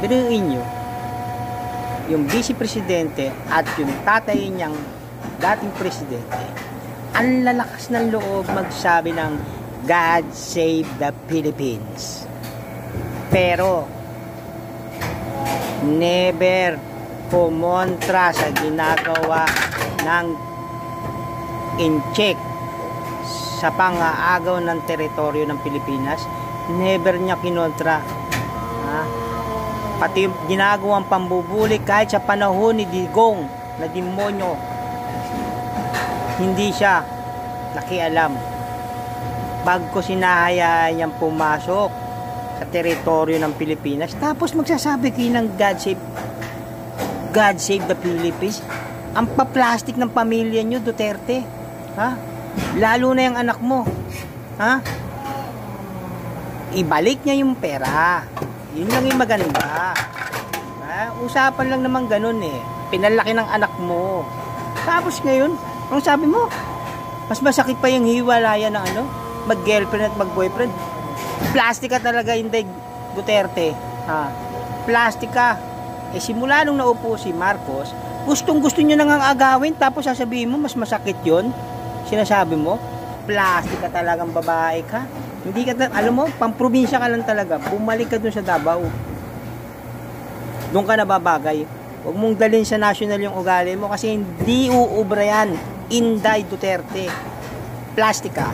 Biruin nyo, yung vice presidente at yung tatay niyang dating presidente, ang lalakas ng loob magsabi ng God save the Philippines. Pero never kumontra sa ginagawa ng in-check sa pang-aagaw ng teritoryo ng Pilipinas. Never niya kinontra. Pati yung ginagawang pambubuli kahit sa panahon ni Digong na demonyo, hindi siya nakialam. Bagko sinahayaan niyang pumasok sa teritoryo ng Pilipinas, tapos magsasabi kayo ng God save the Philippines. Ang pa-plastic ng pamilya nyo, Duterte. Lalo na yung anak mo. Ibalik niya yung pera. Yun lang yung maganda. Usapan lang naman ganun eh. Pinalaki ng anak mo. Tapos ngayon, ang sabi mo, mas masakit pa yung hiwalayan ng mag-girlfriend at mag-boyfriend. Plastic ka talaga, hindi Duterte. Plastic ka. Simula nung naupo si Marcos, gustong-gusto nyo nang agawin, tapos sasabihin mo, mas masakit yun. Sinasabi mo, plastic ka talagang babae ka. Hindi ka, alam mo, pamprobinsya ka lang talaga. Bumalik ka dun sa Davao. Doon ka nababagay. Huwag mong dalhin sa national yung ugali mo kasi hindi uubra yan. Inday Duterte. Plastic ka.